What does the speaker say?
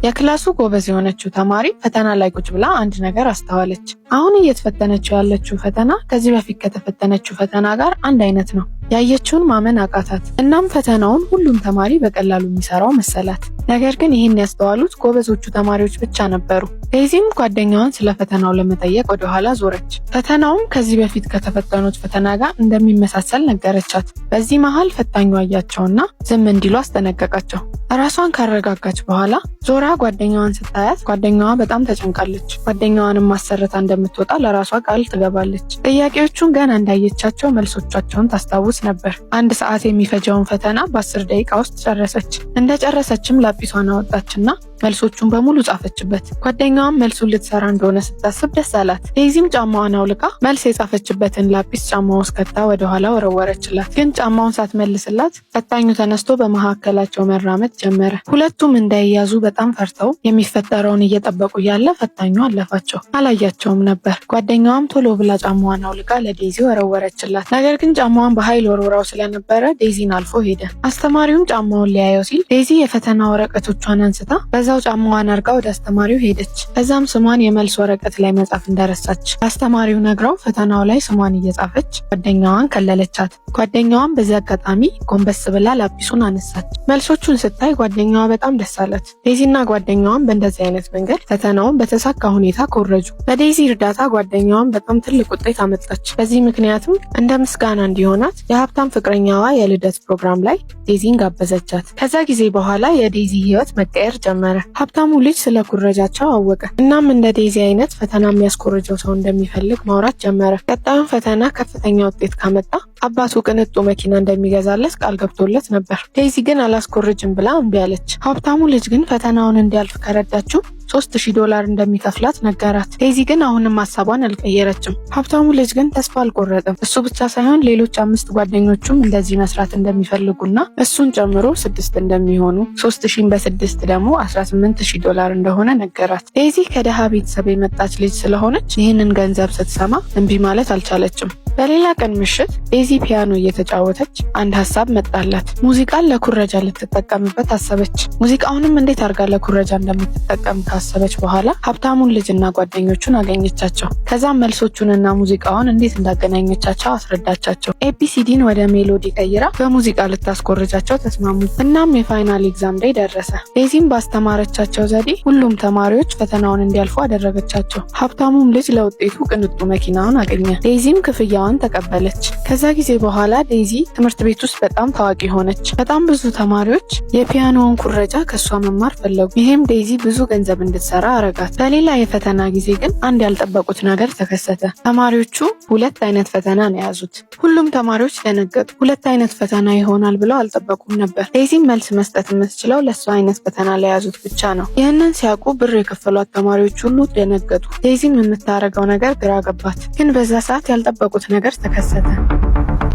የክላሱ ጎበዝ የሆነችው ተማሪ ፈተና ላይ ቁጭ ብላ አንድ ነገር አስተዋለች። አሁን እየተፈተነችው ያለችው ፈተና ከዚህ በፊት ከተፈተነችው ፈተና ጋር አንድ አይነት ነው። ያየችውን ማመን አቃታት። እናም ፈተናውን ሁሉም ተማሪ በቀላሉ የሚሰራው መሰላት። ነገር ግን ይህን ያስተዋሉት ጎበዞቹ ተማሪዎች ብቻ ነበሩ። ዴዚም ጓደኛዋን ስለ ፈተናው ለመጠየቅ ወደ ኋላ ዞረች። ፈተናውም ከዚህ በፊት ከተፈተኑት ፈተና ጋር እንደሚመሳሰል ነገረቻት። በዚህ መሃል ፈታኙ አያቸውና ዝም እንዲሉ አስጠነቀቃቸው። ራሷን ካረጋጋች በኋላ ዞራ ጓደኛዋን ስታያት ጓደኛዋ በጣም ተጨንቃለች። ጓደኛዋንም ማሰርታ እንደምትወጣ ለራሷ ቃል ትገባለች። ጥያቄዎቹን ገና እንዳየቻቸው መልሶቻቸውን ታስታውስ ነበር። 1 ሰዓት የሚፈጀውን ፈተና በ10 ደቂቃ ውስጥ ጨረሰች። እንደጨረሰችም ላጲሷን አወጣችና መልሶቹን በሙሉ ጻፈችበት። ጓደኛዋም መልሱን ልትሰራ እንደሆነ ስታስብ ደስ አላት። ዴዚም ጫማዋን አውልቃ መልስ የጻፈችበትን ላጲስ ጫማው ውስጥ ከታ ወደ ኋላ ወረወረችላት። ግን ጫማውን ሳትመልስላት ፈታኙ ተነስቶ በመካከላቸው መራመድ ጀመረ። ሁለቱም እንዳይያዙ በጣም ፈርተው የሚፈጠረውን እየጠበቁ ያለ ፈታኙ አለፋቸው። አላያቸውም ነበር። ጓደኛዋም ቶሎ ብላ ጫማዋን አውልቃ ለዴዚ ወረወረችላት። ነገር ግን ጫማዋን በኃይል ወርውራው ስለነበረ ዴዚን አልፎ ሄደ። አስተማሪውም ጫማውን ሊያየው ሲል ዴዚ የፈተና ወረቀቶቿን አንስታ በዛው ጫማዋን አርጋ ወደ አስተማሪው ሄደች። ከዛም ስሟን የመልስ ወረቀት ላይ መጻፍ እንደረሳች አስተማሪው ነግራው ፈተናው ላይ ስሟን እየጻፈች ጓደኛዋን ከለለቻት። ጓደኛዋን በዚህ አጋጣሚ ጎንበስ ብላ ላጲሱን አነሳች። መልሶቹን ስታይ ጓደኛዋ በጣም ደስ አላት። ዴዚና ጓደኛዋን በእንደዚህ አይነት መንገድ ፈተናውን በተሳካ ሁኔታ ኮረጁ። በዴዚ እርዳታ ጓደኛዋን በጣም ትልቅ ውጤት አመጣች። በዚህ ምክንያትም እንደ ምስጋና እንዲሆናት የሀብታም ፍቅረኛዋ የልደት ፕሮግራም ላይ ዴዚን ጋበዘቻት። ከዛ ጊዜ በኋላ የዴዚ ህይወት መቀየር ጀመረ። ሀብታሙ ልጅ ስለ ኩረጃቸው አወቀ። እናም እንደ ዴዚ አይነት ፈተና የሚያስኮርጀው ሰው እንደሚፈልግ ማውራት ጀመረ። ቀጣዩን ፈተና ከፍተኛ ውጤት ካመጣ አባቱ ቅንጡ መኪና እንደሚገዛለት ቃል ገብቶለት ነበር። ዴዚ ግን አላስኮርጅም ብላ እምቢ አለች። ሀብታሙ ልጅ ግን ፈተናውን እንዲያልፍ ከረዳችው $3000 እንደሚከፍላት ነገራት። ዴዚ ግን አሁንም ሀሳቧን አልቀየረችም። ሀብታሙ ልጅ ግን ተስፋ አልቆረጠም። እሱ ብቻ ሳይሆን ሌሎች 5 ጓደኞቹም እንደዚህ መስራት እንደሚፈልጉና እሱን ጨምሮ 6 እንደሚሆኑ 3000 በ6 ደግሞ $18000 እንደሆነ ነገራት። ዴዚ ከደሃ ቤተሰብ የመጣች ልጅ ስለሆነች ይህንን ገንዘብ ስትሰማ እምቢ ማለት አልቻለችም። በሌላ ቀን ምሽት ዴዚ ፒያኖ እየተጫወተች አንድ ሀሳብ መጣላት። ሙዚቃን ለኩረጃ ልትጠቀምበት አሰበች። ሙዚቃውንም እንዴት አድርጋ ለኩረጃ እንደምትጠቀም ካሰበች በኋላ ሀብታሙን ልጅና ጓደኞቹን አገኘቻቸው። ከዛም መልሶቹንና ሙዚቃውን እንዴት እንዳገናኘቻቸው አስረዳቻቸው። ኤቢሲዲን ወደ ሜሎዲ ቀይራ በሙዚቃ ልታስኮርጃቸው ተስማሙ። እናም የፋይናል ኤግዛም ዴይ ደረሰ። ዴዚም ባስተማረቻቸው ዘዴ ሁሉም ተማሪዎች ፈተናውን እንዲያልፉ አደረገቻቸው። ሀብታሙም ልጅ ለውጤቱ ቅንጡ መኪናውን አገኘ። ዴዚም ክፍያ ተቀበለች። ከዛ ጊዜ በኋላ ዴዚ ትምህርት ቤት ውስጥ በጣም ታዋቂ ሆነች። በጣም ብዙ ተማሪዎች የፒያኖውን ኩረጃ ከሷ መማር ፈለጉ። ይሄም ዴዚ ብዙ ገንዘብ እንድትሰራ አረጋት። በሌላ የፈተና ጊዜ ግን አንድ ያልጠበቁት ነገር ተከሰተ። ተማሪዎቹ 2 አይነት ፈተና ነው የያዙት። ሁሉም ተማሪዎች ደነገጡ። 2 አይነት ፈተና ይሆናል ብለው አልጠበቁም ነበር። ዴዚም መልስ መስጠት የምትችለው ለሷ አይነት ፈተና ለያዙት ብቻ ነው። ይህንን ሲያውቁ ብር የከፈሏት ተማሪዎች ሁሉ ደነገጡ። ዴዚም የምታረገው ነገር ግራ ገባት። ግን በዛ ሰዓት ያልጠበቁት ነገር ተከሰተ።